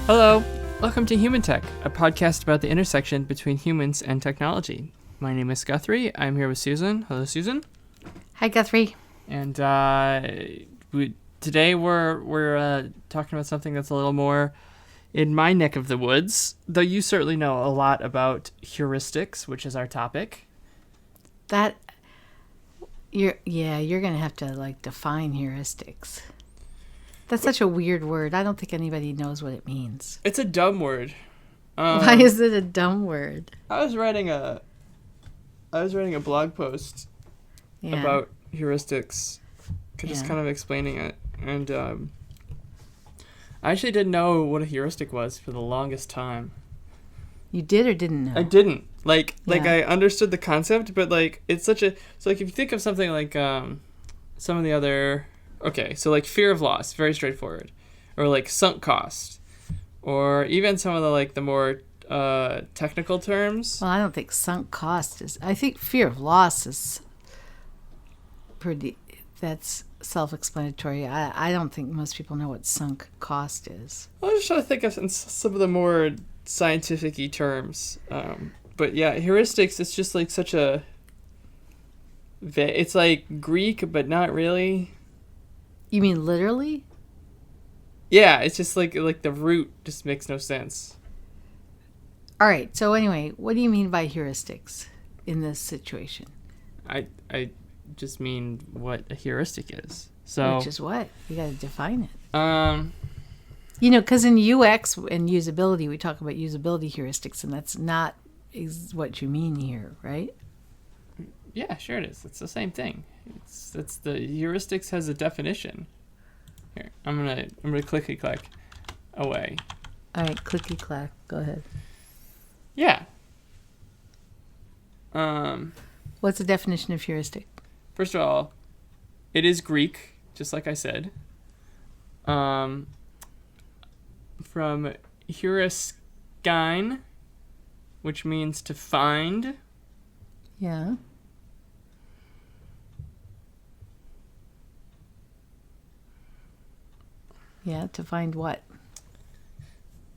Hello, welcome to Human Tech, a podcast about the intersection between humans and technology. My name is Guthrie. I'm here with Susan. Hello, Susan. Hi, Guthrie. And today we're talking about something that's a little more in my neck of the woods, though you certainly know a lot about heuristics, which is our topic. You're gonna have to define heuristics. That's such a weird word. I don't think anybody knows what it means. It's a dumb word. Why is it a dumb word? I was writing a blog post about heuristics, just kind of explaining it, and I actually didn't know what a heuristic was for the longest time. You did or didn't know? I didn't. I understood the concept, but it's such a... So if you think of something like some of the other... Okay, so fear of loss, very straightforward. Or sunk cost. Or even some of the more technical terms. Well, I don't think sunk cost is... I think fear of loss is pretty... That's self-explanatory. I don't think most people know what sunk cost is. I was just trying to think of some of the more scientific-y terms. But yeah, heuristics, it's just such a... It's Greek, but not really. You mean literally? Yeah, it's just like the root just makes no sense. All right. So anyway, what do you mean by heuristics in this situation? I just mean what a heuristic is. So which is what? You got to define it. Because in UX and usability, we talk about usability heuristics, and that's not what you mean here, right? Yeah, sure it is. It's the same thing. It's the heuristics has a definition. Here, I'm gonna clicky clack away. All right, clicky clack. Go ahead. Yeah. What's the definition of heuristic? First of all, it is Greek, just like I said. From heuriskein, which means to find. Yeah. Yeah, to find what?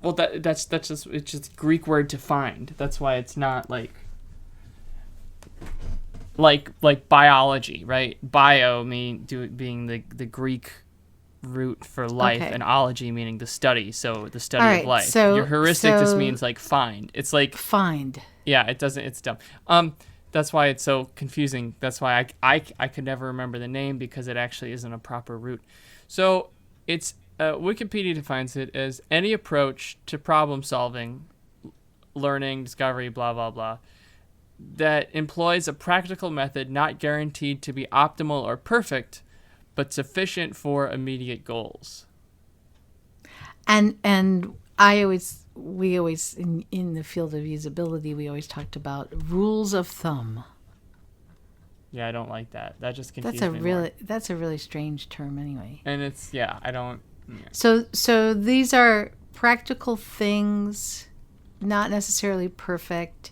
Well, that's just it's just a Greek word to find. That's why it's not like biology, right? Bio being the Greek root for life, and ology meaning the study. So the study of life. So, your heuristic just means find. It's find. Yeah, it doesn't. It's dumb. That's why it's so confusing. That's why I could never remember the name, because it actually isn't a proper root. So it's Wikipedia defines it as any approach to problem solving, learning, discovery, blah blah blah, that employs a practical method not guaranteed to be optimal or perfect, but sufficient for immediate goals. And we always in the field of usability, we always talked about rules of thumb. Yeah, I don't like that. That just confuses me. That's a really strange term anyway. And it's I don't. Yeah. So these are practical things, not necessarily perfect,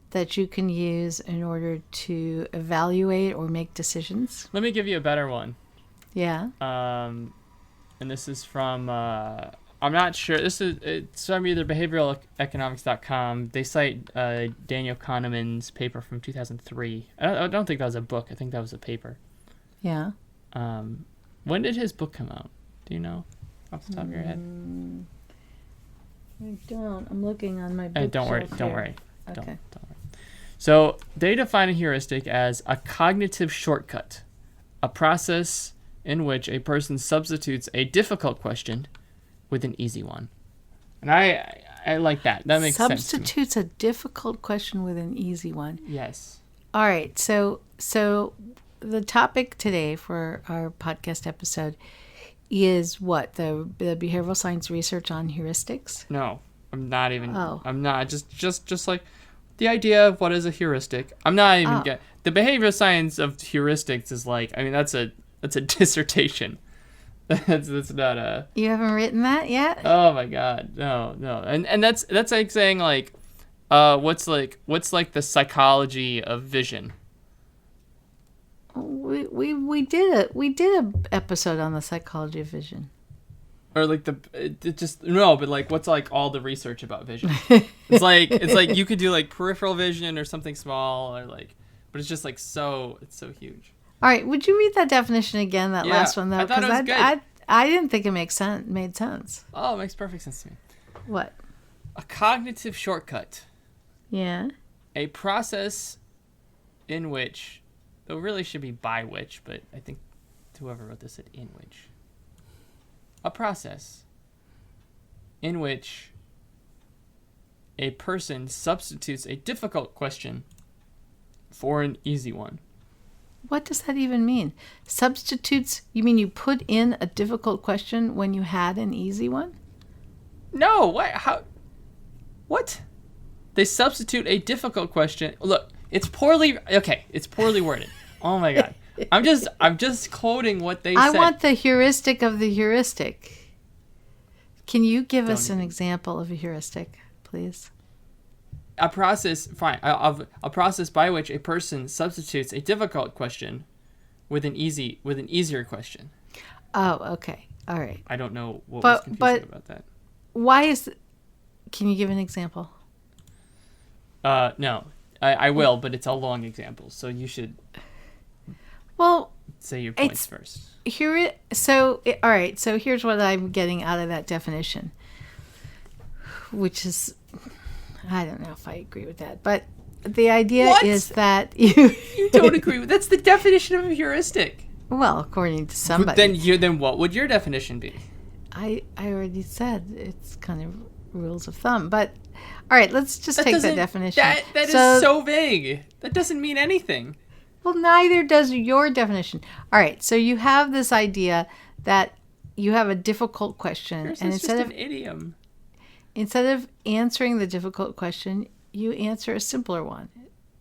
that you can use in order to evaluate or make decisions. Let me give you a better one. Yeah. And this is from I'm not sure. It's from either behavioraleconomics.com. They cite Daniel Kahneman's paper from 2003. I don't think that was a book. I think that was a paper. Yeah. When did his book come out? Do you know off the top of your head? I don't. I'm looking on my bookshelf. Don't worry. Okay. Don't worry. So they define a heuristic as a cognitive shortcut, a process in which a person substitutes a difficult question with an easy one. And I like that. That makes sense. Substitutes a difficult question with an easy one. Yes. All right. So the topic today for our podcast episode is what? The behavioral science research on heuristics? No, I'm not even. Oh. I'm not. Just like the idea of what is a heuristic. I'm not even get the behavioral science of heuristics is that's a dissertation. That's not a. You haven't written that yet? Oh my God, no. And that's like saying what's the psychology of vision. We did a episode on the psychology of vision. or like it just no, but like what's like all the research about vision? It's like you could do like peripheral vision or something small or like, but it's just like it's so huge. All right, would you read that definition again? That last one though, I thought it was good. I didn't think it made sense. Oh, it makes perfect sense to me. What? A cognitive shortcut. Yeah. A process in which, though really should be by which, but I think whoever wrote this said in which. A process in which a person substitutes a difficult question for an easy one. What does that even mean? Substitutes? You mean you put in a difficult question when you had an easy one? No, what? How? What? They substitute a difficult question. Look, it's poorly worded. Oh my god. I'm just quoting what they said. I want the heuristic of the heuristic. Can you give us an example of a heuristic, please? A process by which a person substitutes a difficult question with an easier question. Oh, okay. All right. I don't know what was confusing about that. Why is... Can you give an example? No. I will, but it's a long example, so you should say your points first. All right, so here's what I'm getting out of that definition, which is... I don't know if I agree with that, but the idea is that you don't agree with that's the definition of a heuristic. Well, according to somebody. Then what would your definition be? I already said it's kind of rules of thumb, but all right, let's just take that definition. That is so vague. That doesn't mean anything. Well, neither does your definition. All right, so you have this idea that you have a difficult question, Yours and is just an idiom. Instead of answering the difficult question, you answer a simpler one.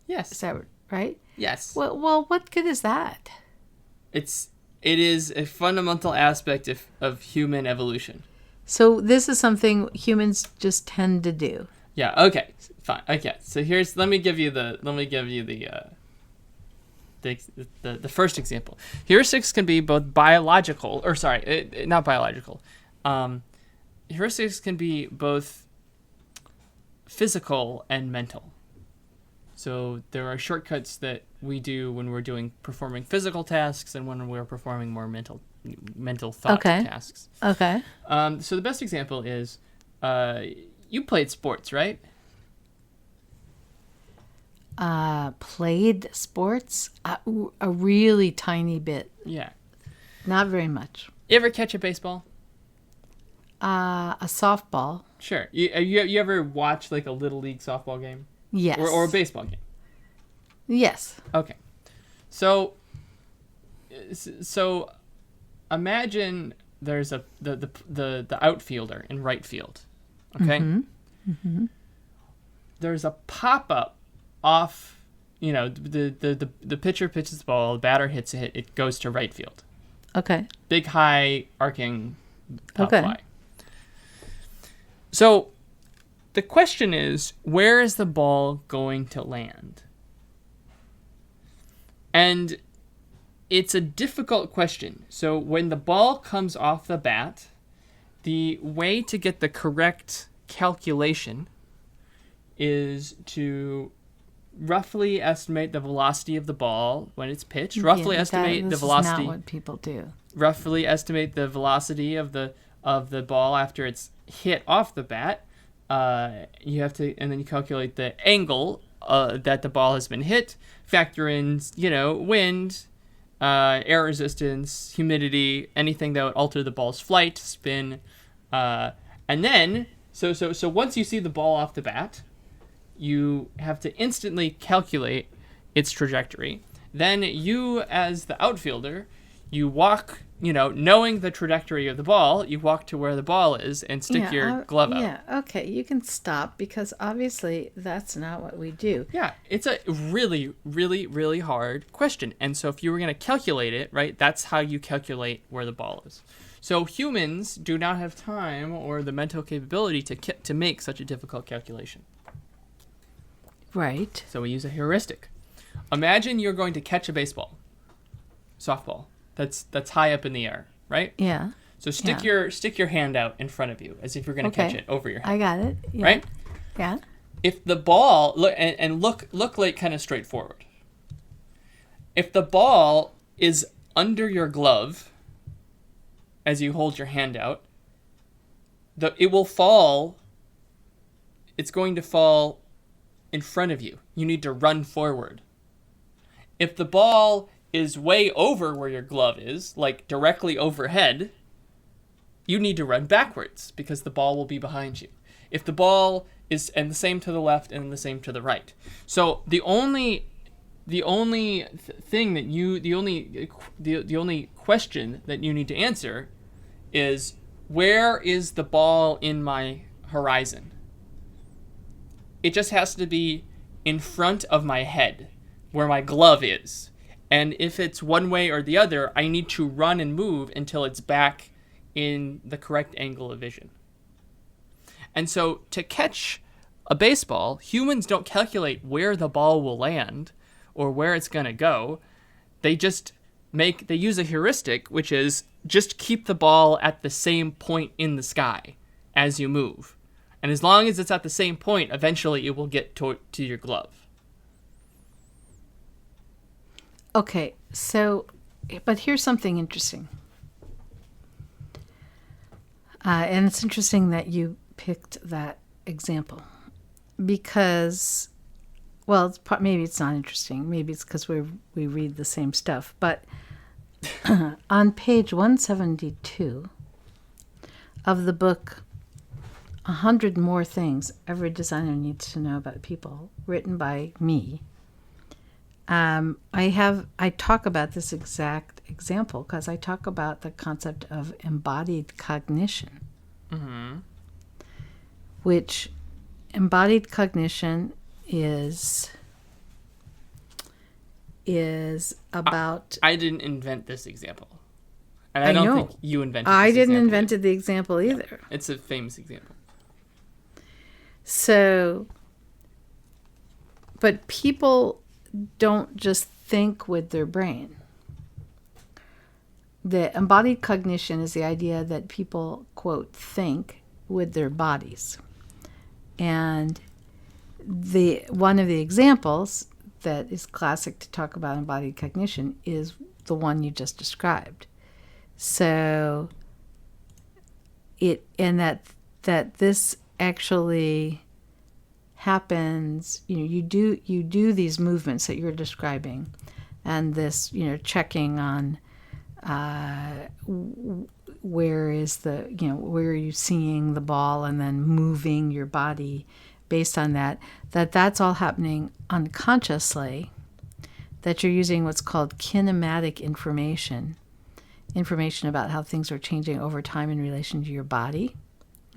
Yes. Is that right? Yes. Well, what good is that? It is a fundamental aspect of human evolution. So this is something humans just tend to do. Yeah. Okay. Fine. Okay. So let me give you the first example. Heuristics can be both biological, or sorry, not biological. Heuristics can be both physical and mental. So there are shortcuts that we do when we're performing physical tasks and when we're performing more mental thought tasks. Okay. So the best example is you played sports, right? Played sports? A really tiny bit. Yeah. Not very much. You ever catch a baseball? A softball. Sure. You ever watch like a little league softball game? Yes. Or a baseball game? Yes. Okay. So imagine there's the outfielder in right field. Okay? Mm-hmm. Mm-hmm. There's a pop-up off, the pitcher pitches the ball, the batter hits it, it goes to right field. Okay. Big, high, arcing pop Okay. fly. So the question is, where is the ball going to land? And it's a difficult question. So when the ball comes off the bat, the way to get the correct calculation is to roughly estimate the velocity of the ball when it's pitched. Roughly estimate the velocity. This is not what people do. Roughly estimate the velocity of the ball after it's hit off the bat. You have to, and then you calculate the angle that the ball has been hit. Factor in, wind, air resistance, humidity, anything that would alter the ball's flight, spin, and then so once you see the ball off the bat, you have to instantly calculate its trajectory. Then you, as the outfielder, you walk, knowing the trajectory of the ball, you walk to where the ball is and stick your glove out. Yeah, okay, you can stop because obviously that's not what we do. Yeah, it's a really, really, really hard question. And so if you were going to calculate it, right, that's how you calculate where the ball is. So humans do not have time or the mental capability to make such a difficult calculation. Right. So we use a heuristic. Imagine you're going to catch a baseball, softball, that's high up in the air, right? Yeah. So stick your hand out in front of you as if you're going to catch it over your head. I got it. Yeah. Right? Yeah. If the ball look like kind of straightforward. If the ball is under your glove as you hold your hand out, it will fall. It's going to fall in front of you. You need to run forward. If the ball is way over where your glove is, like directly overhead, you need to run backwards because the ball will be behind you. If the ball is, and the same to the left and the same to the right. So the only thing that the only question that you need to answer is, where is the ball in my horizon? It just has to be in front of my head, where my glove is. And if it's one way or the other, I need to run and move until it's back in the correct angle of vision. And so to catch a baseball, humans don't calculate where the ball will land or where it's going to go. They use a heuristic, which is just keep the ball at the same point in the sky as you move. And as long as it's at the same point, eventually it will get to your glove. Okay, so, but here's something interesting. And it's interesting that you picked that example because, well, maybe it's not interesting. Maybe it's because we read the same stuff. But on page 172 of the book, 100 More Things Every Designer Needs to Know About People, written by me, I talk about this exact example because I talk about the concept of embodied cognition, which embodied cognition is about. I didn't invent this example, and I don't think you invented. I this didn't example invent the example either. Yeah, it's a famous example. So, but people don't just think with their brain. The embodied cognition is the idea that people, quote, think with their bodies. And one of the examples that is classic to talk about embodied cognition is the one you just described. So that this actually happens, you do these movements that you're describing, and this, checking on where are you seeing the ball, and then moving your body based on that's all happening unconsciously, that you're using what's called kinematic information about how things are changing over time in relation to your body.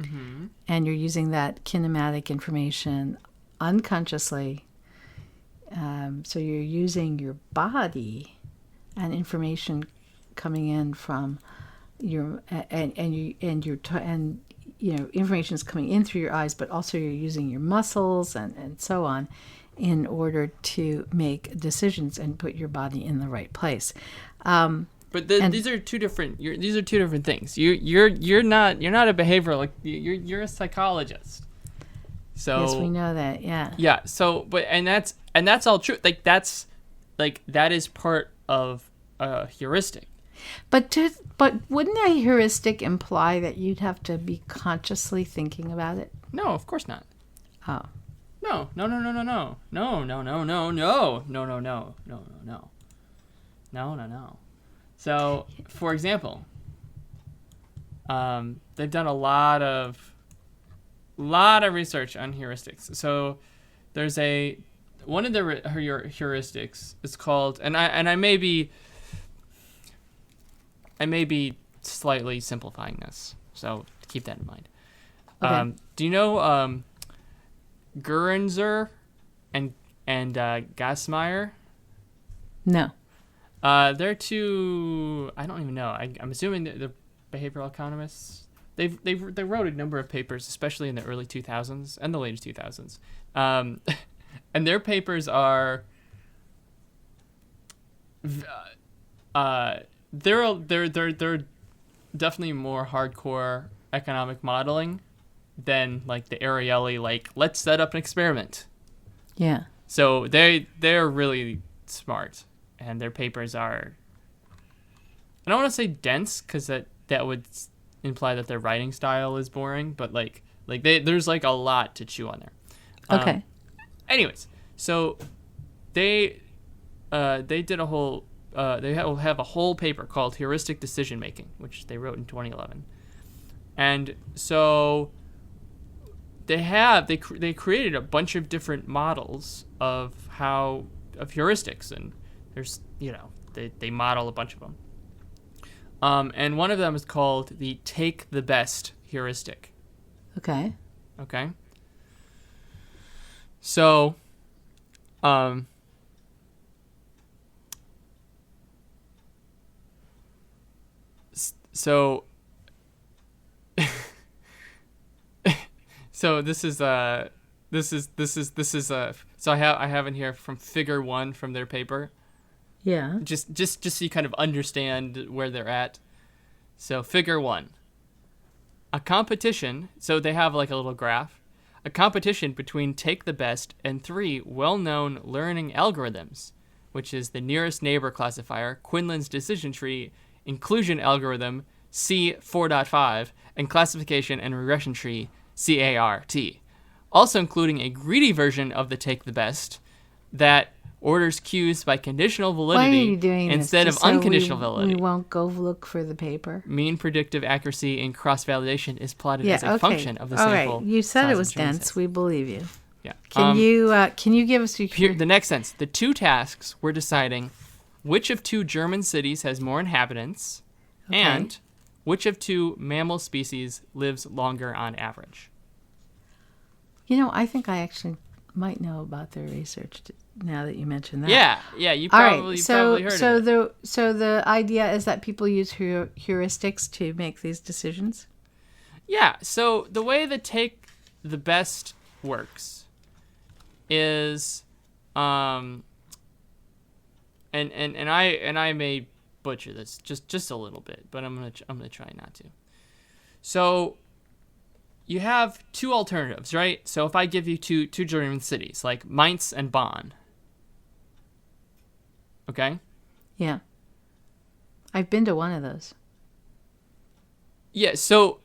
Mm-hmm. And you're using that kinematic information unconsciously. So you're using your body and information coming in from your information is coming in through your eyes, but also you're using your muscles and so on in order to make decisions and put your body in the right place. But these are two different. These are two different things. You're not a behavioral. You're a psychologist. So yes, we know that. Yeah. Yeah. So, that's all true. That is part of a heuristic. But wouldn't a heuristic imply that you'd have to be consciously thinking about it? No, of course not. Oh. No. So, for example, they've done a lot of research on heuristics. So, there's one of the heuristics is called, and I may be slightly simplifying this, so keep that in mind. Okay. Do you know Gurenzer and Gassmeyer? No. They're two. I don't even know. I'm assuming they're behavioral economists. They wrote a number of papers, especially in the early 2000s and the late 2000s. And their papers are. They're definitely more hardcore economic modeling than like the Ariely, like, let's set up an experiment. Yeah. So they're really smart, and their papers are, I don't want to say dense, because that would imply that their writing style is boring, but like there's like a lot to chew on there. Okay. Anyways, so they did a whole they have a whole paper called Heuristic Decision Making, which they wrote in 2011, and so they created a bunch of different models of heuristics, and there's they model a bunch of them. And one of them is called the take the best heuristic. Okay. Okay. So, so this is so I have in here from Figure 1 from their paper. Yeah. Just so you kind of understand where they're at. So Figure 1. A competition, so they have like a little graph. A competition between take the best and 3 well-known learning algorithms, which is the nearest neighbor classifier, Quinlan's decision tree, inclusion algorithm, C4.5, and classification and regression tree, CART. Also including a greedy version of the take the best that orders cues by conditional validity Why are you doing instead this? of Just so unconditional validity. We won't go look for the paper. Mean predictive accuracy in cross-validation is plotted as a Okay. function of the All sample. right. You said size it was and training dense. sets. We believe you. Yeah. Can you give us your The next sentence. The two tasks were deciding which of 2 German cities has more inhabitants and which of 2 mammal species lives longer on average. I think I actually might know about their research now that you mentioned that. Yeah, you All probably, right. probably heard of it. So the idea is that people use heuristics to make these decisions? Yeah, so the way the take the best works is and I may butcher this just a little bit, but I'm gonna try not to. So you have 2 alternatives, right? So if I give you two German cities, like Mainz and Bonn. Okay? Yeah. I've been to one of those. Yeah, so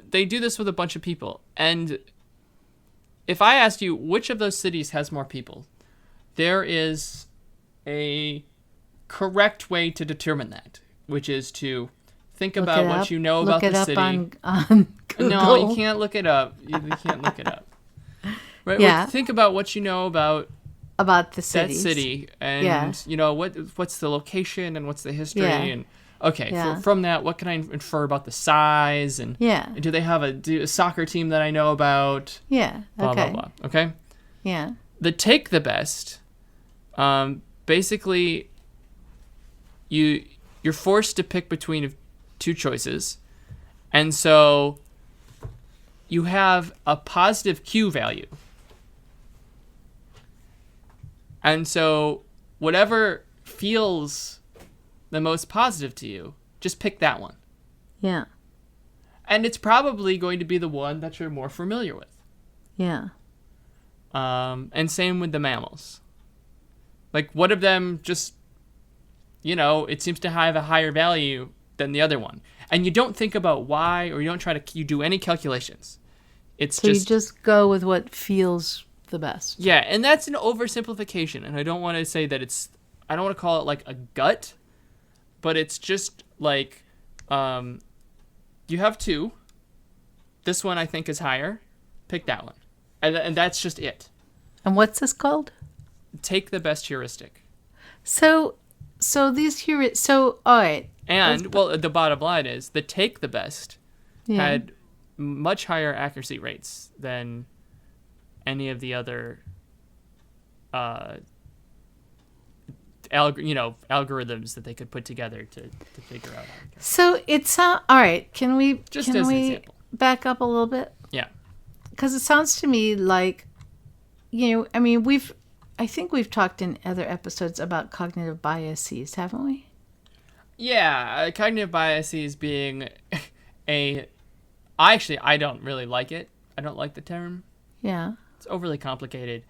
they do this with a bunch of people. And if I asked you which of those cities has more people, there is a correct way to determine that, which is to think about what you know about the city. Look it up on Google. No, you can't look it up. You can't look it up. Right? Yeah. Think about what you know about the that cities. city, and what's the location and what's the history, and Yeah. from that, what can I infer about the size, and do they have a soccer team that I know about? Yeah. Blah Okay. blah blah. Okay. Yeah. The take the best, basically, you're forced to pick between 2 choices, and so you have a positive Q value. And so whatever feels the most positive to you, just pick that one. Yeah. And it's probably going to be the one that you're more familiar with. Yeah. And same with the mammals. Like, what of them just, it seems to have a higher value than the other one. And you don't think about why, or you don't try to do any calculations. So you just go with what feels the best. Yeah, and that's an oversimplification, and I don't want to say that I don't want to call it like a gut, but it's just like, you have 2. This one I think is higher. Pick that one. And that's just it. And what's this called? Take the best heuristic. So these all right. And, the bottom line is, the take the best Yeah. had much higher accuracy rates than any of the other algorithms that they could put together to figure out. So it's all right. Can we Just as an example. Back up a little bit? Yeah. Because it sounds to me like, I think we've talked in other episodes about cognitive biases, haven't we? Yeah, cognitive biases being a. I don't really like it. I don't like the term. Yeah. It's overly complicated.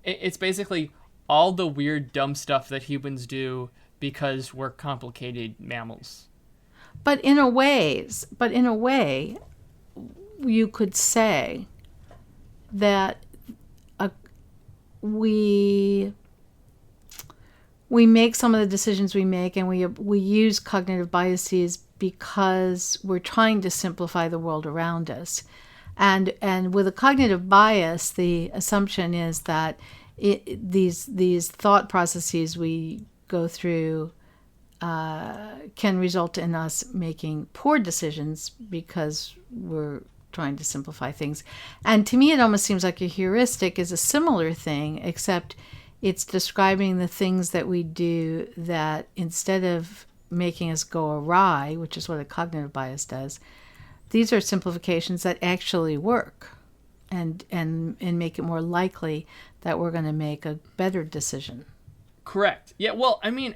It's basically all the weird, dumb stuff that humans do because we're complicated mammals. But in a way, you could say that we make some of the decisions we make, and we use cognitive biases because we're trying to simplify the world around us. And with a cognitive bias, the assumption is that these thought processes we go through can result in us making poor decisions because we're trying to simplify things. And to me, it almost seems like a heuristic is a similar thing, except it's describing the things that we do that instead of making us go awry, which is what a cognitive bias does, these are simplifications that actually work and make it more likely that we're going to make a better decision. Correct. Yeah, well, I mean,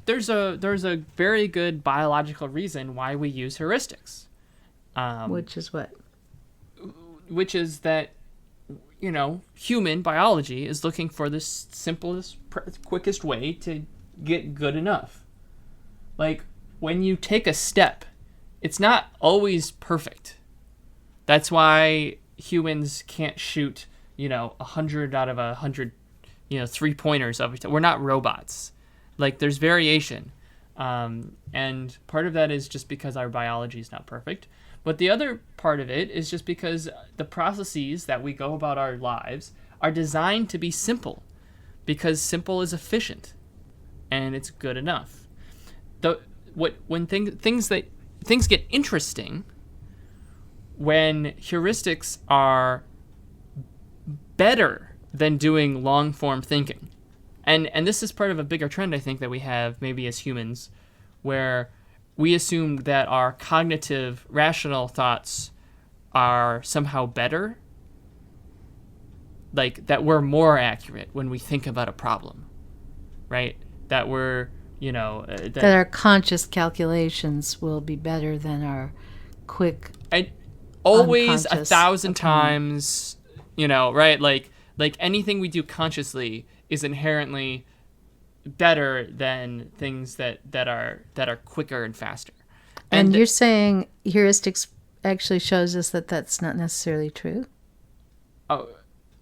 there's a very good biological reason why we use heuristics. Which is what? Which is that, human biology is looking for the simplest, quickest way to get good enough. Like, when you take a step, it's not always perfect. That's why humans can't shoot, 100 out of 100, 3-pointers every time. We're not robots. Like, there's variation. And part of that is just because our biology is not perfect. But the other part of it is just because the processes that we go about our lives are designed to be simple, because simple is efficient and it's good enough. When things get interesting when heuristics are better than doing long form thinking. And this is part of a bigger trend, I think, that we have maybe as humans, where we assume that our cognitive, rational thoughts are somehow better, like that we're more accurate when we think about a problem, right? That we're, that our conscious calculations will be better than our quick, and always 1,000 unconscious times, right? Like anything we do consciously is inherently better than things that are quicker and faster. And you're saying heuristics actually shows us that that's not necessarily true? Oh,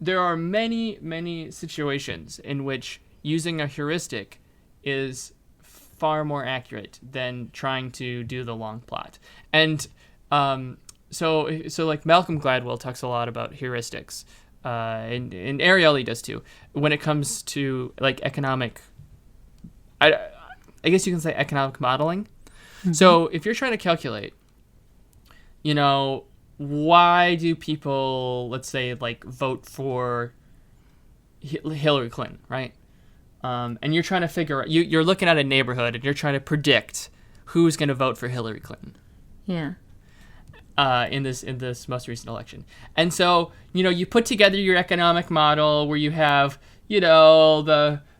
there are many situations in which using a heuristic is far more accurate than trying to do the long plot. And so like Malcolm Gladwell talks a lot about heuristics, and Ariely does too, when it comes to like economic, I guess you can say economic modeling. Mm-hmm. So if you're trying to calculate, why do people, let's say, like vote for Hillary Clinton, right? And you're trying to figure out, you're looking at a neighborhood and you're trying to predict who's going to vote for Hillary Clinton. Yeah. In this most recent election. And so, you put together your economic model where you have,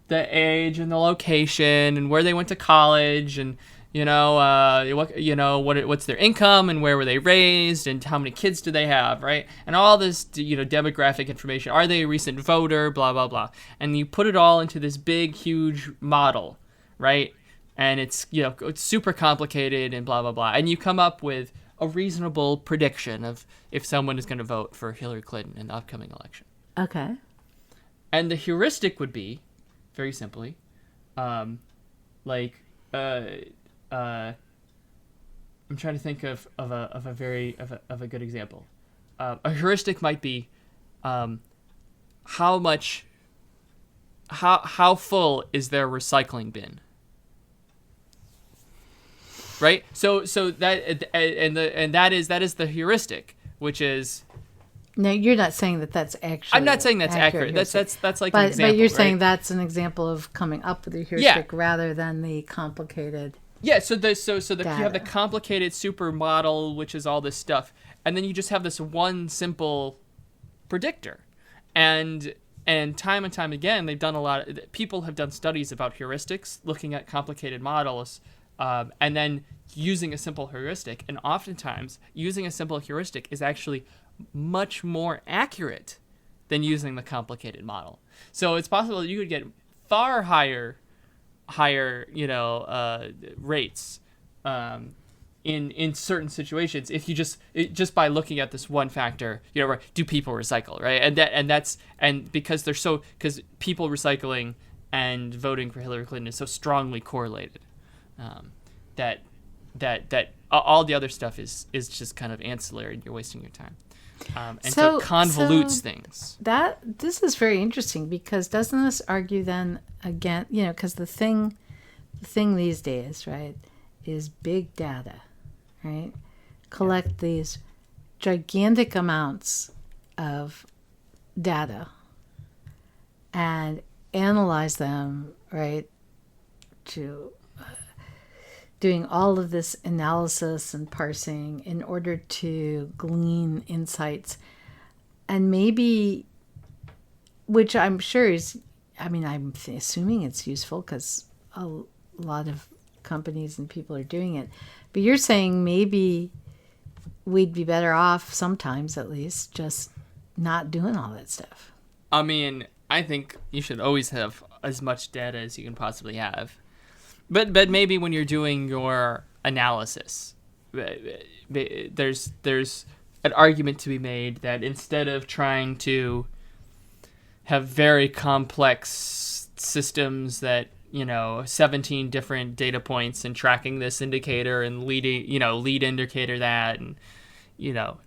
the age and the location and where they went to college and, what's their income and where were they raised and how many kids do they have, right? And all this, demographic information. Are they a recent voter? Blah, blah, blah. And you put it all into this big, huge model, right? And it's, it's super complicated and blah, blah, blah. And you come up with a reasonable prediction of if someone is going to vote for Hillary Clinton in the upcoming election. Okay. And the heuristic would be, very simply, I'm trying to think of a good example. A heuristic might be, how full is their recycling bin? Right. So that that is the heuristic, which is. No, you're not saying that that's actually. I'm not saying that's accurate. That's like an example. But you're right? saying that's an example of coming up with a heuristic rather than the complicated. Yeah. So you have the complicated supermodel, which is all this stuff, and then you just have this one simple predictor, and And time again, they've done people have done studies about heuristics, looking at complicated models, and then using a simple heuristic. And oftentimes, using a simple heuristic is actually much more accurate than using the complicated model. So it's possible that you could get far higher, rates in certain situations if you just by looking at this one factor, right, do people recycle, right? And because people recycling and voting for Hillary Clinton is so strongly correlated, that all the other stuff is just kind of ancillary, and you're wasting your time. And so it convolutes things. This is very interesting, because doesn't this argue then again, because the thing these days, right, is big data, right? Collect these gigantic amounts of data and analyze them, right, to doing all of this analysis and parsing in order to glean insights. And maybe, which I'm sure is, I'm assuming it's useful because a lot of companies and people are doing it. But you're saying maybe we'd be better off sometimes, at least, just not doing all that stuff. I think you should always have as much data as you can possibly have. But maybe when you're doing your analysis, there's an argument to be made that instead of trying to have very complex systems that, 17 different data points and tracking this indicator and lead indicator that, and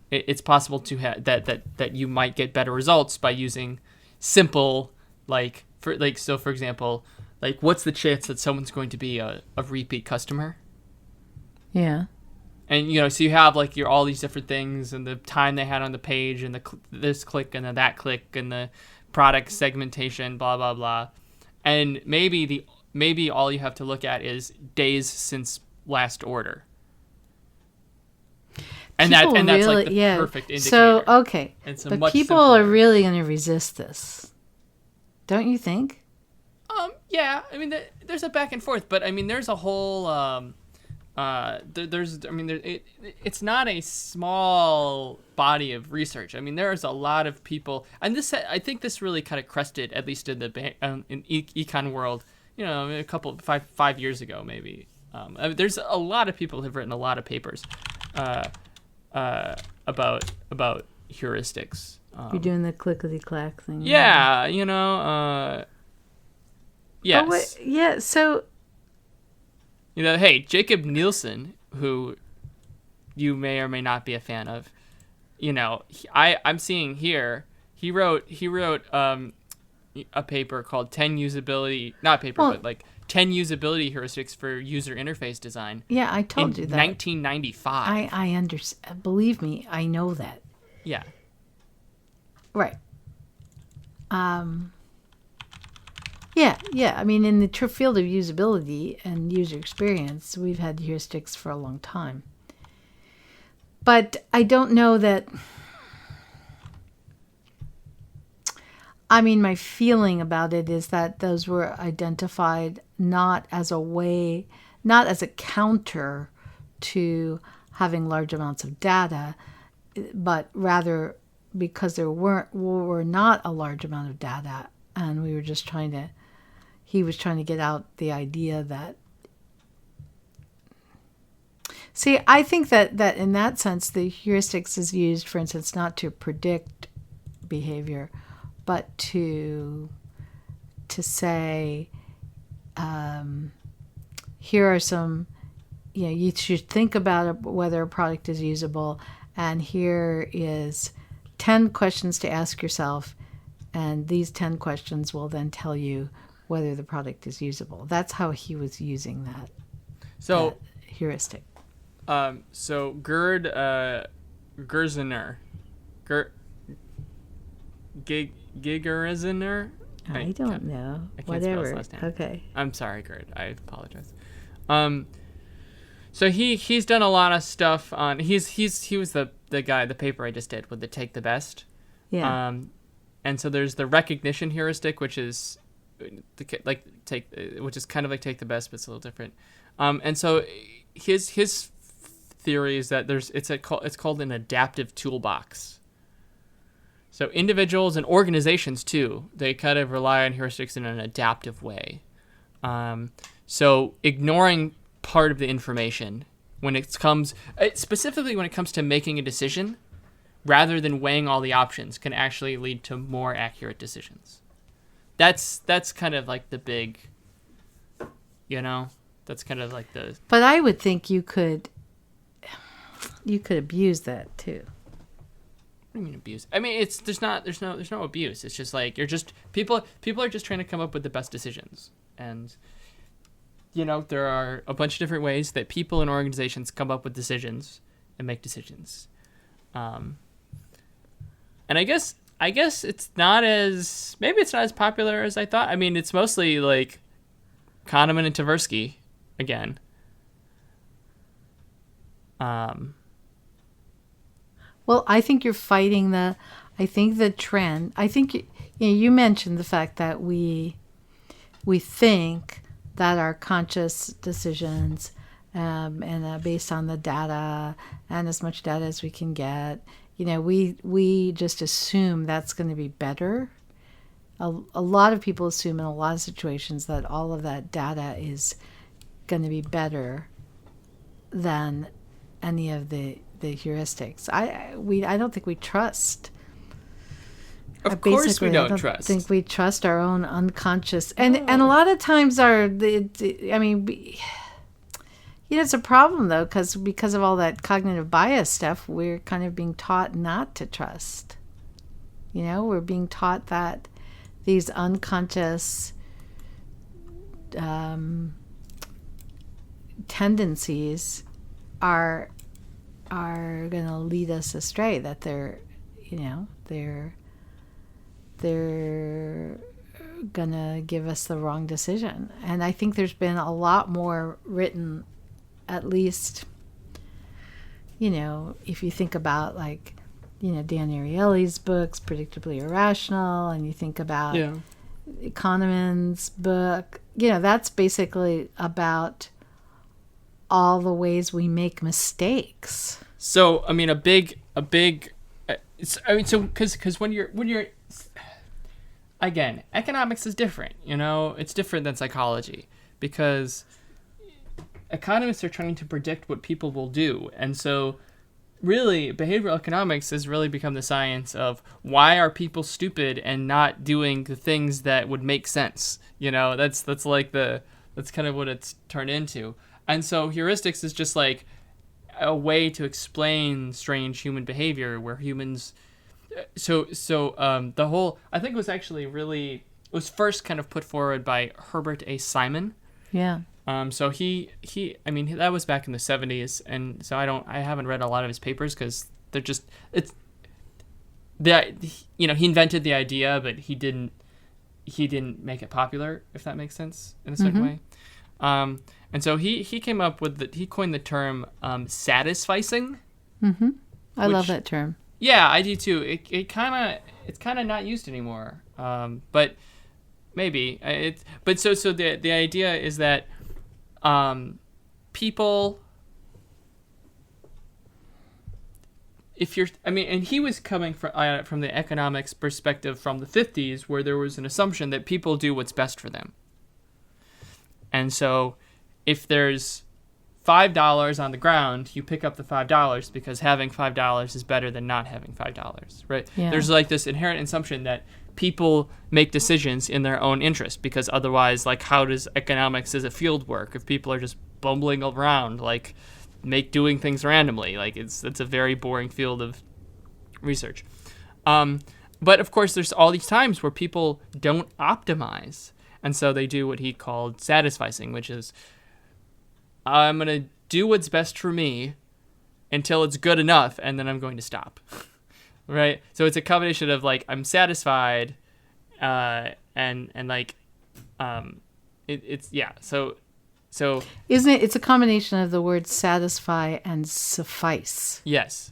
it's possible to have that you might get better results by using simple, for example, what's the chance that someone's going to be a repeat customer? Yeah. And, so you have, all these different things and the time they had on the page and this click and then that click and the product segmentation, blah, blah, blah. And maybe all you have to look at is days since last order. And that's the perfect indicator. So, okay. But people are really going to resist this. Don't you think? Yeah, there's a back and forth, but there's a whole it's not a small body of research. There's a lot of people, and I think this really kind of crested, at least in the econ world, a couple 5 years ago maybe. There's a lot of people who have written a lot of papers about heuristics. You're doing the clickety-clack thing. Yeah, yes. Oh, wait, yeah, so... hey, Jacob Nielsen, who you may or may not be a fan of, I'm seeing here, he wrote a paper called 10 usability, not a paper, but 10 usability heuristics for user interface design. Yeah, I told you that. 1995. I understand. Believe me, I know that. Yeah. Right. Yeah. In the field of usability and user experience, we've had heuristics for a long time. But I don't know that... my feeling about it is that those were identified not as a counter to having large amounts of data, but rather because there were not a large amount of data, and we were just he was trying to get out the idea that... See, I think that in that sense, the heuristics is used, for instance, not to predict behavior, but to say, here are some, you should think about whether a product is usable, and here is 10 questions to ask yourself, and these 10 questions will then tell you whether the product is usable. That's how he was using that heuristic. So Gerd Gerziner, Gigerziner? I don't know. I can't Whatever. Spell his last name. Okay. I'm sorry, Gerd. I apologize. So he's done a lot of stuff on. He was the guy, the paper I just did with the take the best. Yeah. And so there's the recognition heuristic, which is which is kind of like take the best, but it's a little different. And so his theory is that it's called an adaptive toolbox. So individuals and organizations too, they kind of rely on heuristics in an adaptive way. So ignoring part of the information specifically when it comes to making a decision, rather than weighing all the options, can actually lead to more accurate decisions. That's kind of like the big, that's kind of like the. But I would think you could abuse that too. What do you mean abuse? I mean, there's no abuse. It's just like people are just trying to come up with the best decisions, and there are a bunch of different ways that people and organizations come up with decisions and make decisions. And I guess it's not as popular as I thought. I mean, it's mostly like Kahneman and Tversky again. Well, I think you're fighting the trend. I think you mentioned the fact that we think that our conscious decisions and based on the data and as much data as we can get, we just assume that's going to be better. A lot of people assume in a lot of situations that all of that data is going to be better than any of the heuristics. I don't think we trust. Of course we don't trust. I think we trust our own unconscious, and a lot of times it's a problem though, because of all that cognitive bias stuff, we're kind of being taught not to trust. We're being taught that these unconscious tendencies are going to lead us astray, that they're going to give us the wrong decision. And I think there's been a lot more written, at least, if you think about Dan Ariely's books, Predictably Irrational, and you think about Kahneman's book, that's basically about all the ways we make mistakes. So, I mean, because when you're, again, economics is different, it's different than psychology, because economists are trying to predict what people will do. And so really behavioral economics has really become the science of why are people stupid and not doing the things that would make sense. That's kind of what it's turned into. And so heuristics is just like a way to explain strange human behavior where humans. The whole, I think it was first kind of put forward by Herbert A. Simon. Yeah. So that was back in the 70s, and so I haven't read a lot of his papers because they're just, he invented the idea, but he didn't make it popular, if that makes sense, in a certain way. And so he came up with he coined the term satisficing. Mm-hmm. I love that term. Yeah, I do too. It's kind of not used anymore. But maybe so the idea is that people, and he was coming from the economics perspective from the 50s, where there was an assumption that people do what's best for them. And so if there's $5 on the ground, you pick up the $5 because having $5 is better than not having $5, right? Yeah. There's like this inherent assumption that people make decisions in their own interest, because otherwise, like, how does economics as a field work if people are just bumbling around, like, doing things randomly? Like, it's a very boring field of research. But of course, there's all these times where people don't optimize, and so they do what he called satisficing, which is, I'm going to do what's best for me until it's good enough, and then I'm going to stop. Right? So it's a combination of, like, I'm satisfied, and like, so isn't it? It's a combination of the words satisfy and suffice. Yes.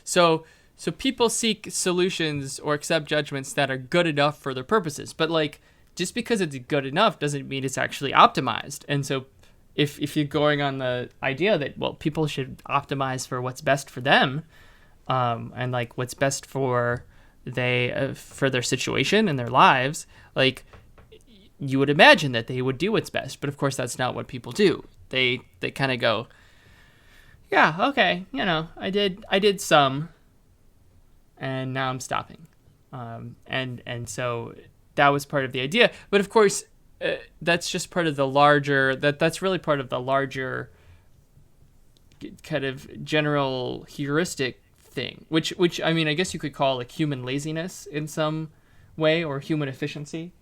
So so people seek solutions or accept judgments that are good enough for their purposes. But like, just because it's good enough doesn't mean it's actually optimized. And so if you're going on the idea that, well, people should optimize for what's best for them, and like what's best for their situation and their lives, like you would imagine that they would do what's best. But of course, that's not what people do. They kind of go, yeah, okay, I did some, and now I'm stopping. And so that was part of the idea. But of course, that's just part of the larger, that's really part of the larger kind of general heuristic thing, which I mean, I guess you could call like human laziness in some way, or human efficiency,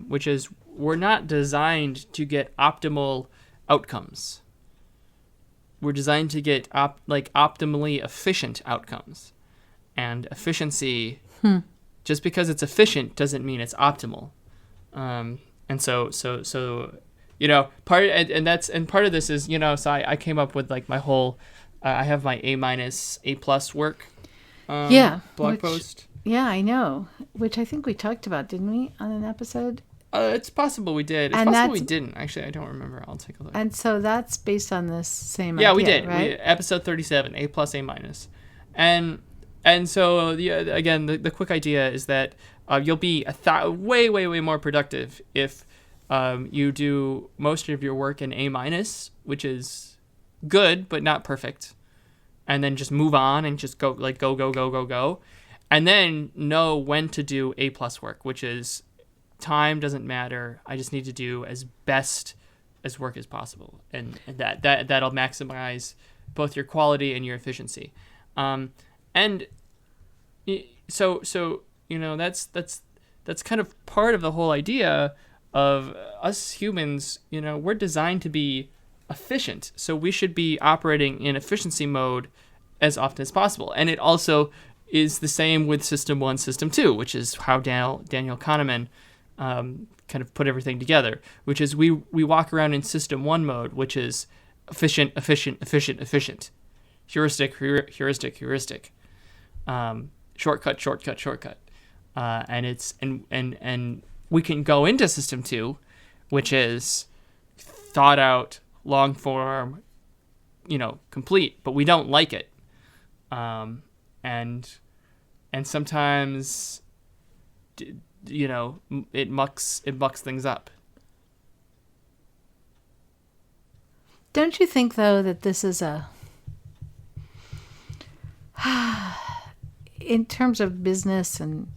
which is we're not designed to get optimal outcomes. We're designed to get optimally efficient outcomes. And efficiency, just because it's efficient doesn't mean it's optimal. And so part of this is, so I came up with like my whole, I have my A- A+ work blog post. Yeah, I know. Which I think we talked about, didn't we, on an episode? It's possible we did. It's possible we didn't. Actually, I don't remember. I'll take a look. And so that's based on this same idea, we did. Right? Episode 37, A+, A-. And so, again, the quick idea is that you'll be way, way, way more productive if you do most of your work in A-, which is good, but not perfect. And then just move on and just go. And then know when to do A+ work, which is time doesn't matter. I just need to do as best as work as possible. And that'll maximize both your quality and your efficiency. And so that's kind of part of the whole idea of us humans. We're designed to be efficient, so we should be operating in efficiency mode as often as possible. And it also is the same with System 1, System 2, which is how Daniel Kahneman kind of put everything together, which is we walk around in System 1 mode, which is efficient, heuristic, shortcut. And it's and we can go into System 2, which is thought out, long form, complete, but we don't like it. And sometimes, it mucks things up. Don't you think, though, that this is in terms of business and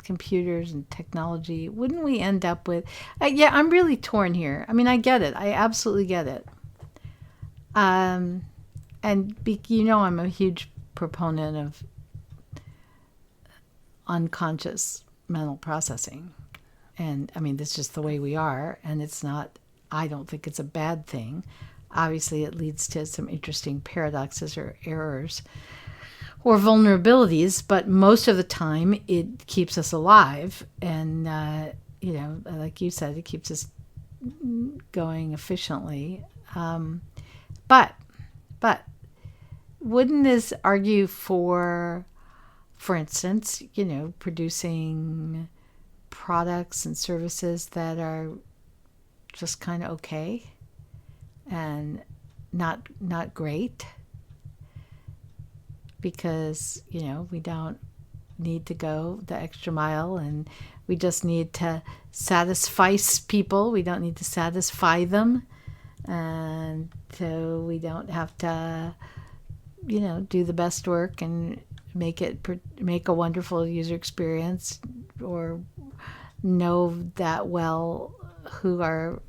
computers and technology, wouldn't we end up with... I'm really torn here. I mean, I get it. I absolutely get it. And I'm a huge proponent of unconscious mental processing. And I mean, that's just the way we are. And I don't think it's a bad thing. Obviously, it leads to some interesting paradoxes or errors or vulnerabilities, but most of the time it keeps us alive. And, like you said, it keeps us going efficiently. But wouldn't this argue for instance, producing products and services that are just kind of okay and not great, because we don't need to go the extra mile, and we just need to satisfy people. We don't need to satisfy them, and so we don't have to do the best work and make a wonderful user experience, or know that well who our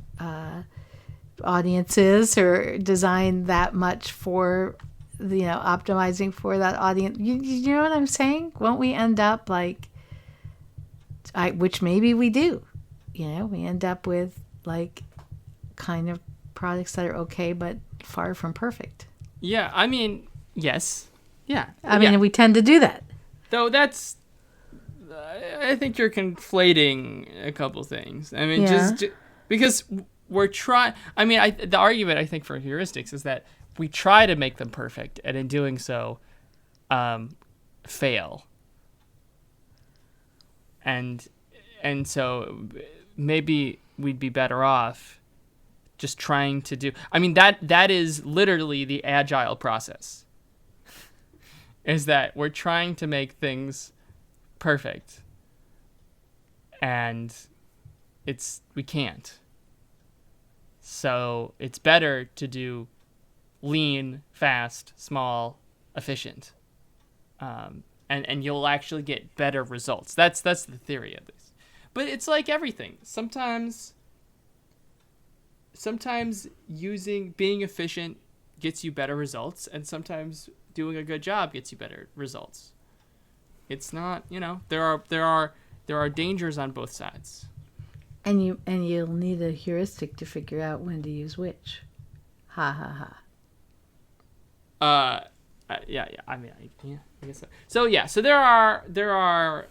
audience is, or design that much for optimizing for that audience. You know what I'm saying? Won't we end up like, which maybe we do, we end up with like kind of products that are okay but far from perfect. Yeah, I mean, yes. Yeah. I mean, we tend to do that. Though that's, I think you're conflating a couple things. I mean, just because we're trying, I mean, the argument I think for heuristics is that we try to make them perfect, and in doing so, fail. And so maybe we'd be better off just trying to do. I mean, that is literally the agile process. Is that we're trying to make things perfect, and we can't. So it's better to do lean, fast, small, efficient, and you'll actually get better results. That's the theory of this. But it's like everything. Sometimes being efficient gets you better results, and sometimes doing a good job gets you better results. It's not, there are dangers on both sides. And you'll need a heuristic to figure out when to use which. Ha ha ha. Yeah. I mean, I guess so. So there are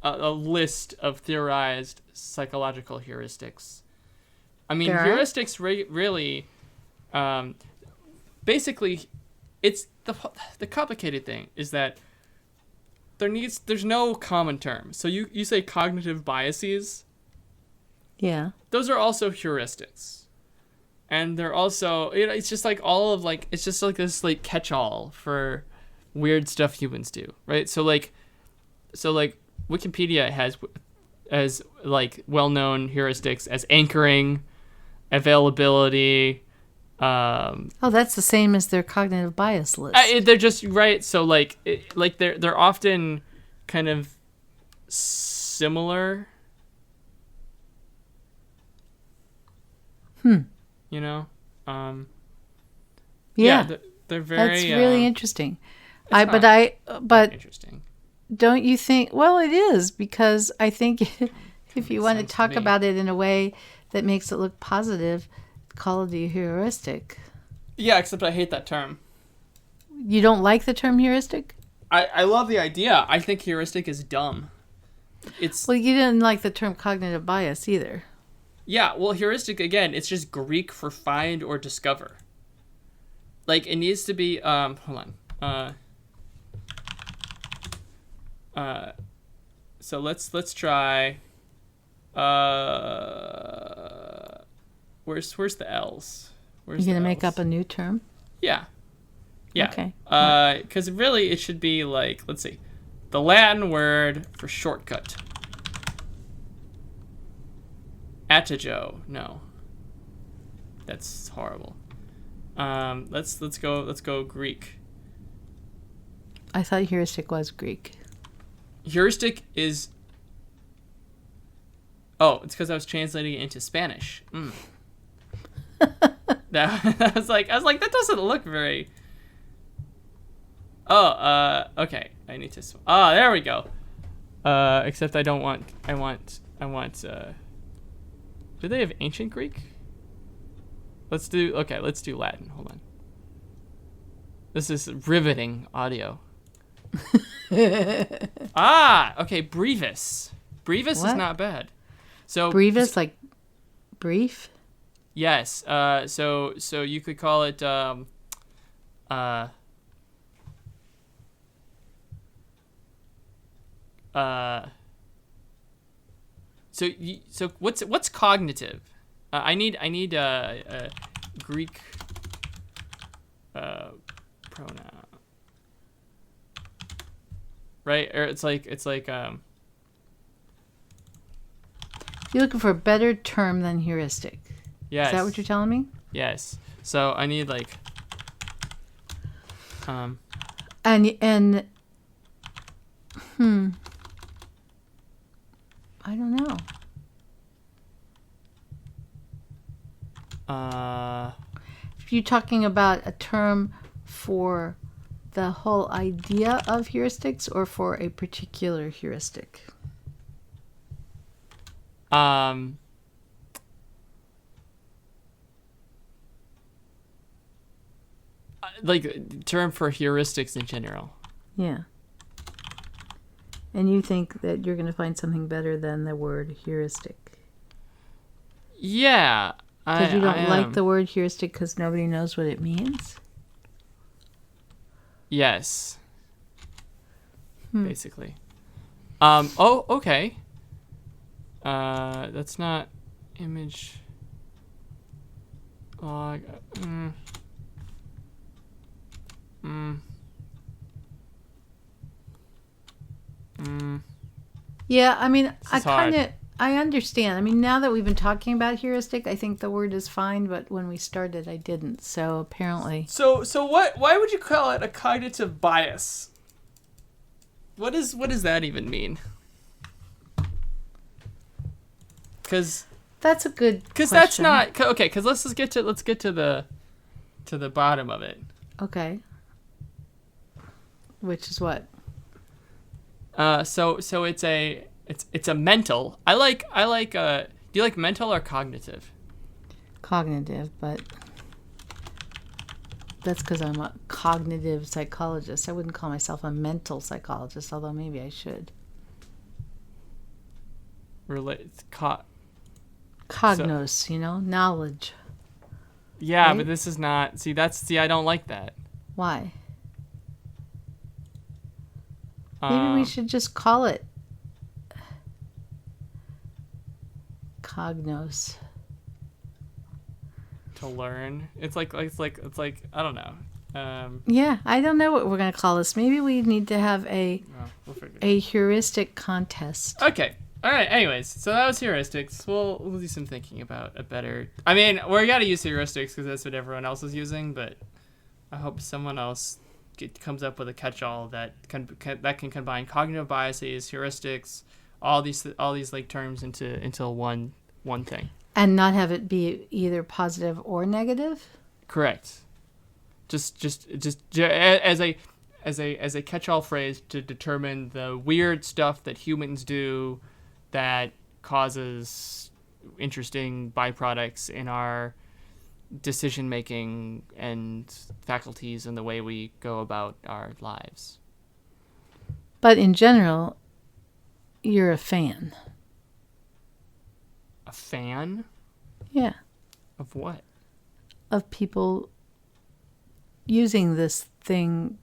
a list of theorized psychological heuristics. I mean, heuristics really, basically, it's the complicated thing is that there's no common term. So you say cognitive biases. Yeah. Those are also heuristics. And they're also, it's just like it's just like this like catch-all for weird stuff humans do, right? So like Wikipedia has as like well-known heuristics as anchoring, availability. That's the same as their cognitive bias list. They're just right. So they're often kind of similar. Yeah, they're very. That's really interesting. But interesting. Don't you think? Well, it is, because I think if you want to talk about it in a way that makes it look positive, call it a heuristic. Yeah, except I hate that term. You don't like the term heuristic? I love the idea. I think heuristic is dumb. Well, you didn't like the term cognitive bias either. Yeah, well, heuristic, again, it's just Greek for find or discover. Like, it needs to be, hold on. So let's try, where's the L's? You're going to make up a new term? Yeah. Okay. Because really it should be like, let's see, the Latin word for shortcut. Atajo. No. That's horrible. Let's go Greek. I thought heuristic was Greek. Heuristic is... Oh, it's because I was translating it into Spanish. I was like, that doesn't look very... Oh, okay. I need to... there we go. Except I don't want... I want... Do they have ancient Greek? Let's do Latin. Hold on. This is riveting audio. Okay, brevis. Brevis is not bad. So brevis, like brief? Yes. So you could call it So what's cognitive? I need a Greek pronoun, right? Or it's like You're looking for a better term than heuristic. Yes. Is that what you're telling me? Yes. So I need like and I don't know. If you're talking about a term for the whole idea of heuristics or for a particular heuristic? Like term for heuristics in general. Yeah. And you think that you're going to find something better than the word heuristic? Yeah. Because you don't like the word heuristic because nobody knows what it means? Yes. basically. Oh, okay. That's not image log. Yeah, I mean, This is hard. I understand. I mean, now that we've been talking about heuristic, I think the word is fine, but when we started, I didn't. So apparently, So what? Why would you call it a cognitive bias? What does that even mean? Because that's a good that's question. not okay. Because let's get to the bottom of it. Okay. Which is what? So it's a mental. I like. Do you like mental or cognitive? Cognitive, but that's because I'm a cognitive psychologist. I wouldn't call myself a mental psychologist, although maybe I should. Cognos, knowledge. Yeah, right? but this is not. See, I don't like that. Why? Maybe we should just call it cognos. To learn. It's like I don't know. Yeah, I don't know what we're gonna call this. Maybe we need to have We'll figure it a heuristic contest. out. Okay. All right. Anyways, so that was heuristics. We'll do some thinking about a better. I mean, we got to use heuristics because that's what everyone else is using. But I hope someone else comes up with a catch-all that can combine cognitive biases, heuristics, all these like terms into one thing. And not have it be either positive or negative? Correct. Just as a catch-all phrase to determine the weird stuff that humans do that causes interesting byproducts in our decision making and faculties and the way we go about our lives. But in general, you're a fan. A fan? Yeah. Of what? Of people using this thing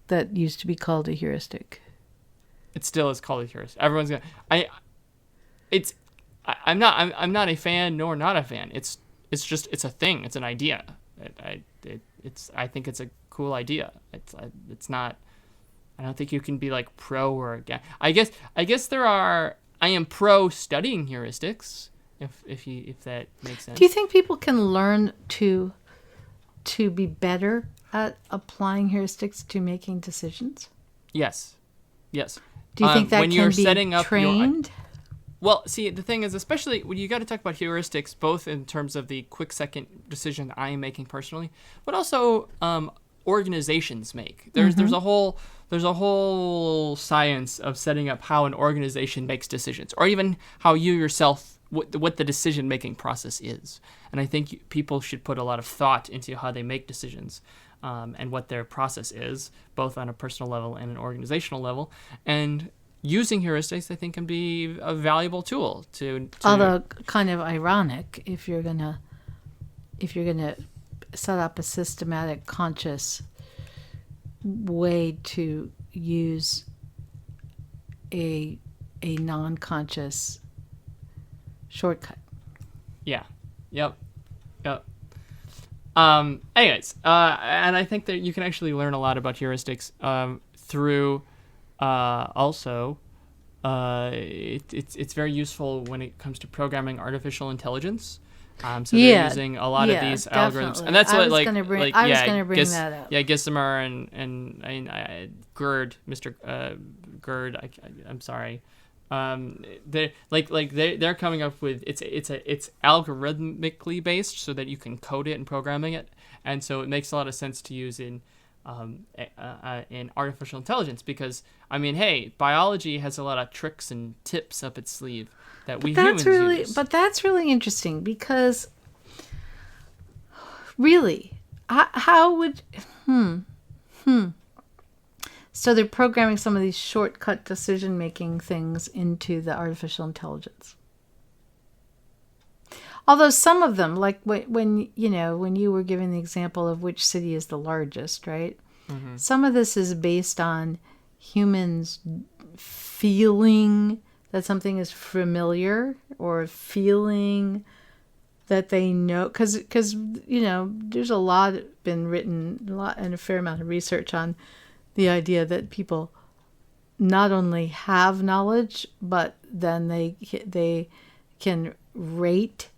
that used to be called a heuristic. It still is called a heuristic. Everyone's gonna. I'm not a fan nor not a fan. It's a thing. It's an idea. I think it's a cool idea. It's not. I don't think you can be like pro or against. I guess there are. I am pro studying heuristics. If that makes sense. Do you think people can learn to be better at applying heuristics to making decisions? Yes. Do you think that when can you're be setting up trained? Well, see, the thing is, especially when you got to talk about heuristics, both in terms of the quick second decision I am making personally, but also organizations make. There's a whole science of setting up how an organization makes decisions, or even how you yourself what the decision making process is. And I think people should put a lot of thought into how they make decisions. And what their process is, both on a personal level and an organizational level. And using heuristics, I think, can be a valuable tool to Although kind of ironic if you're gonna set up a systematic, conscious way to use a non-conscious shortcut. Yeah. Yep. Anyways, and I think that you can actually learn a lot about heuristics through also it's very useful when it comes to programming artificial intelligence. So they're using a lot of these algorithms, and that's what I was gonna bring that up. Yeah, Gissmer and Gerd, Mr. Gerd. I'm sorry. They're coming up with it's algorithmically based so that you can code it and programming it, and so it makes a lot of sense to use in artificial intelligence because I mean, hey, biology has a lot of tricks and tips up its sleeve that humans use. But that's really interesting because really, how would So they're programming some of these shortcut decision-making things into the artificial intelligence. Although some of them, like when you were giving the example of which city is the largest, right? Mm-hmm. Some of this is based on humans feeling that something is familiar or feeling that they know, because there's a lot been written, and a fair amount of research on the idea that people not only have knowledge, but then they can rate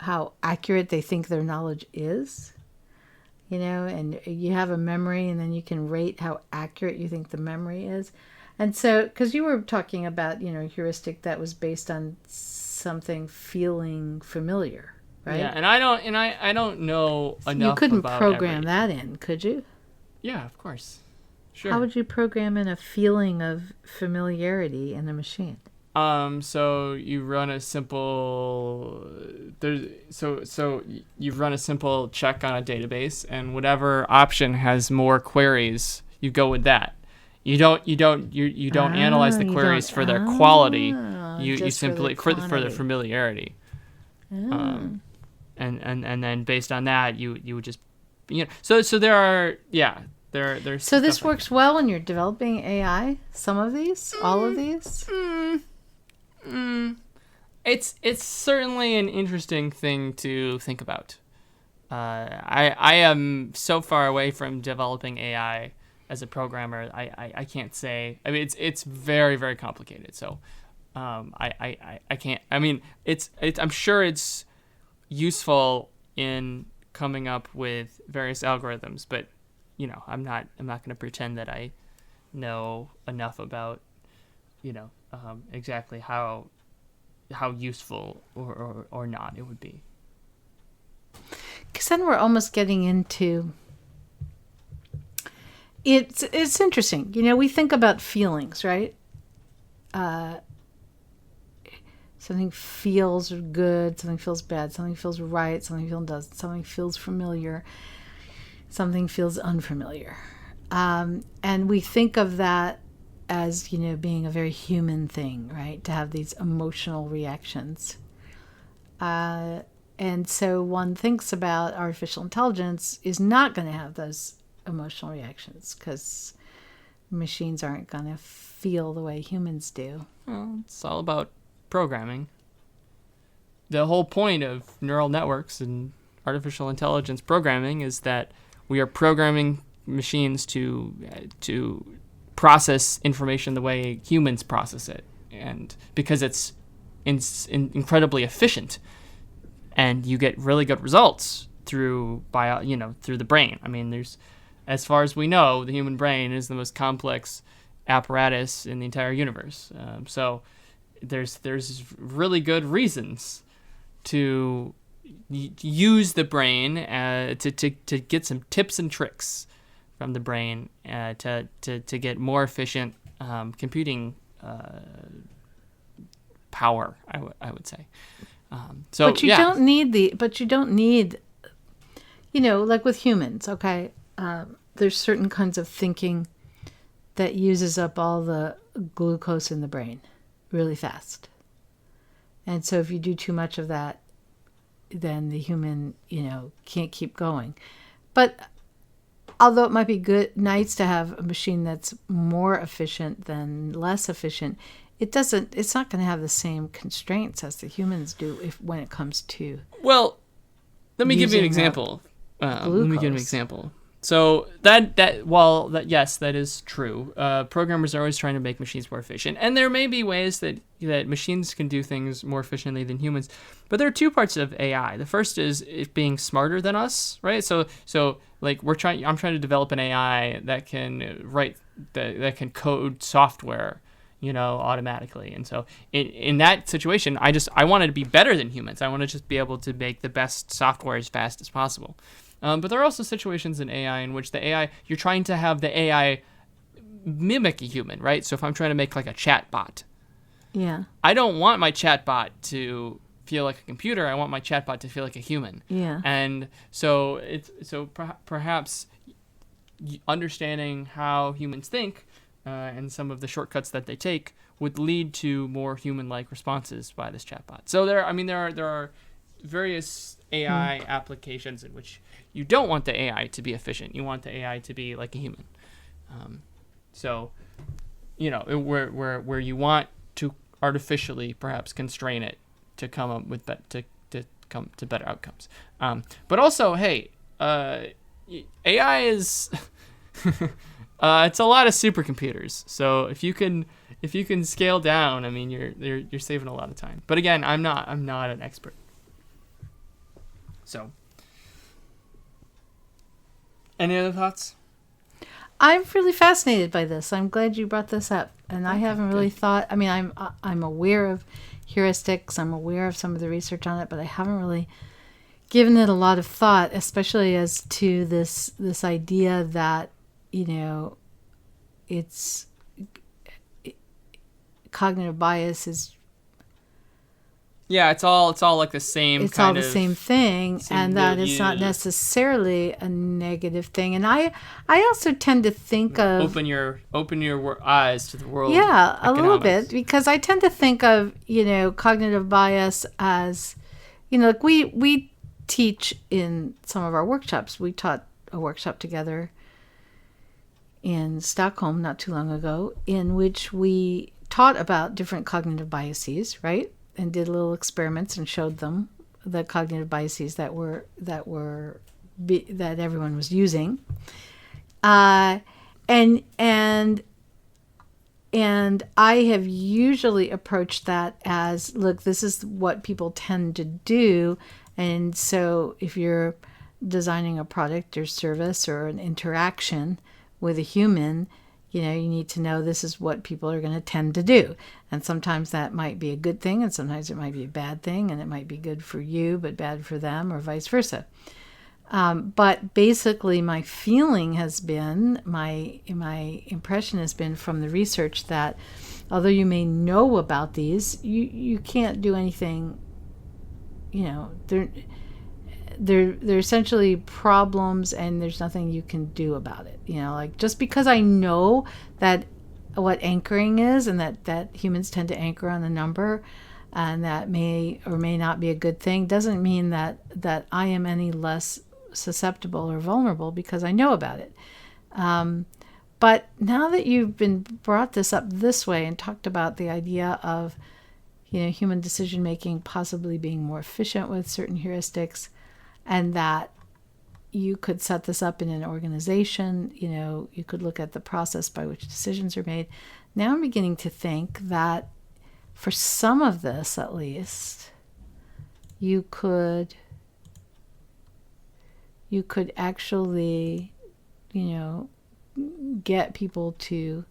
how accurate they think their knowledge is. And you have a memory, and then you can rate how accurate you think the memory is. And so, because you were talking about, heuristic that was based on something feeling familiar, right? Yeah, and I don't know enough. You couldn't about program that in, could you? Yeah, of course. Sure. How would you program in a feeling of familiarity in a machine? So you run a simple you run a simple check on a database, and whatever option has more queries, you go with that. You don't analyze the queries for their quality. You simply for their familiarity. And then based on that, you would just so there are there's so this works well when you're developing AI. Some of these, all of these. It's certainly an interesting thing to think about. I am so far away from developing AI as a programmer. I can't say. I mean, it's very, very complicated. So I can't. I mean, it's I'm sure it's useful in coming up with various algorithms, but I'm not going to pretend that I know enough about exactly how useful or not it would be. Because then we're almost getting into it's interesting. We think about feelings, right? Something feels good, something feels bad, something feels right, something doesn't, something feels familiar, something feels unfamiliar, and we think of that as being a very human thing, right? To have these emotional reactions, and so one thinks about artificial intelligence is not going to have those emotional reactions because machines aren't going to feel the way humans do. Well, it's all about programming. The whole point of neural networks and artificial intelligence programming is that we are programming machines to process information the way humans process it, and because it's incredibly efficient, and you get really good results through the brain. I mean, as far as we know, the human brain is the most complex apparatus in the entire universe. So there's really good reasons to use the brain to get some tips and tricks from the brain to get more efficient computing power. I would say. But you don't need like with humans. Okay, there's certain kinds of thinking that uses up all the glucose in the brain really fast. And so if you do too much of that, then the human, can't keep going. But although it might be nice to have a machine that's more efficient than less efficient, it's not going to have the same constraints as the humans do when it comes to. Well, let me give you an example. So yes, that is true. Programmers are always trying to make machines more efficient, and there may be ways that machines can do things more efficiently than humans. But there are two parts of AI. The first is it being smarter than us, right? So like I'm trying to develop an AI that can that can code software, automatically. And so in that situation, I want it to be better than humans. I want to just be able to make the best software as fast as possible. But there are also situations in AI in which you're trying to have the AI mimic a human, right? So if I'm trying to make like a chat bot, yeah, I don't want my chat bot to feel like a computer. I want my chat bot to feel like a human. Yeah. And so perhaps understanding how humans think and some of the shortcuts that they take would lead to more human-like responses by this chatbot. So there are various AI applications in which you don't want the AI to be efficient. You want the AI to be like a human. So, where you want to artificially perhaps constrain it to come up with to come to better outcomes. But also, hey, AI is it's a lot of supercomputers. So if you can scale down, I mean, you're saving a lot of time. But again, I'm not an expert. So, any other thoughts? I'm really fascinated by this. I'm glad you brought this up, and I haven't really thought. I mean, I'm aware of heuristics. I'm aware of some of the research on it, but I haven't really given it a lot of thought, especially as to this idea that it's cognitive bias is. Yeah, it's all like the same. It's all the same thing, and that it's not necessarily a negative thing. And I also tend to think of open your eyes to the world. Yeah, a little bit, because I tend to think of cognitive bias as like we teach in some of our workshops. We taught a workshop together in Stockholm not too long ago, in which we taught about different cognitive biases, right? And did little experiments and showed them the cognitive biases that everyone was using, and I have usually approached that as, look, this is what people tend to do, and so if you're designing a product or service or an interaction with a human, you need to know this is what people are going to tend to do. And sometimes that might be a good thing, and sometimes it might be a bad thing, and it might be good for you but bad for them, or vice versa. But basically my feeling has been, my impression has been from the research, that although you may know about these, you can't do anything, they're essentially problems, and there's nothing you can do about it. Like, just because I know that what anchoring is, and that humans tend to anchor on a number, and that may or may not be a good thing, doesn't mean that I am any less susceptible or vulnerable because I know about it. But now that you've brought this up this way and talked about the idea of human decision making possibly being more efficient with certain heuristics, and that you could set this up in an organization, you could look at the process by which decisions are made. Now I'm beginning to think that for some of this, at least, you could actually, get people to,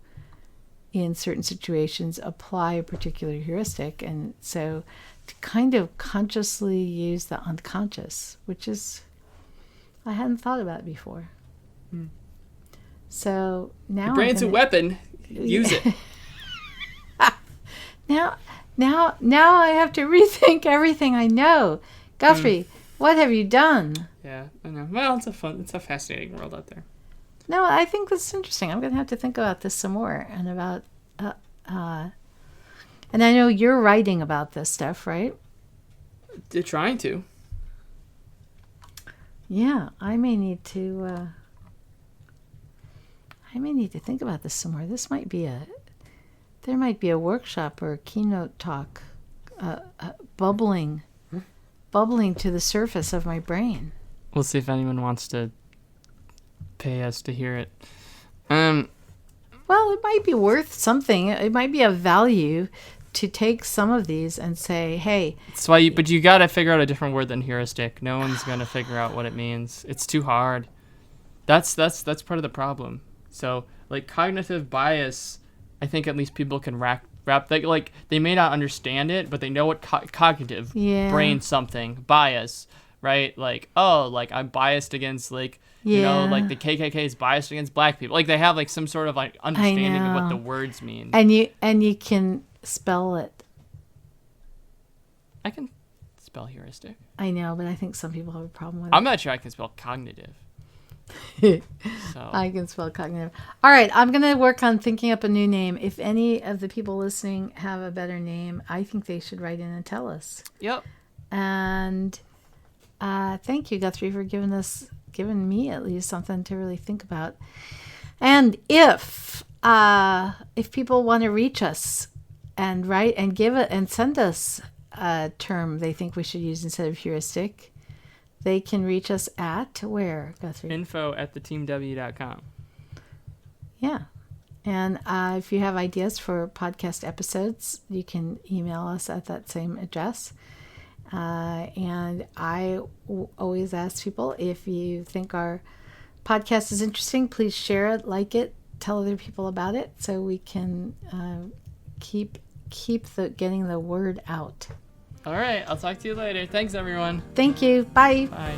in certain situations, apply a particular heuristic. And so to kind of consciously use the unconscious, which is, I hadn't thought about before. So now your brain's a weapon. Use it. Now I have to rethink everything I know. Guthrie, what have you done? Yeah, I know. Well, it's a fascinating world out there. No, I think this is interesting. I'm going to have to think about this some more, and about, and I know you're writing about this stuff, right? They're trying to. Yeah, I may need to think about this some more. There might be a workshop or a keynote talk, bubbling to the surface of my brain. We'll see if anyone wants to pay us to hear it. Well, it might be worth something. It might be of value to take some of these and say, hey. That's why but you got to figure out a different word than heuristic. No one's going to figure out what it means. It's too hard. That's part of the problem. So, like, cognitive bias, I think at least people can wrap they may not understand it, but they know what cognitive, brain something, bias, right? Like, oh, like, I'm biased against, like, like the KKK is biased against black people. Like, they have, like, some sort of, like, understanding of what the words mean. And you can spell it. I can spell heuristic. I know, but I think some people have a problem with it. I'm not sure I can spell cognitive. So. I can spell cognitive. All right, I'm going to work on thinking up a new name. If any of the people listening have a better name, I think they should write in and tell us. Yep. And thank you, Guthrie, for giving me at least something to really think about. And if if people want to reach us and write and give it and send us a term they think we should use instead of heuristic, they can reach us at where, Guthrie? info@theteamw.com. Yeah. And if you have ideas for podcast episodes, you can email us at that same address. And I always ask people, if you think our podcast is interesting, please share it, like it, tell other people about it, so we can keep getting the word out. All right. I'll talk to you later. Thanks, everyone. Thank you. Bye. Bye.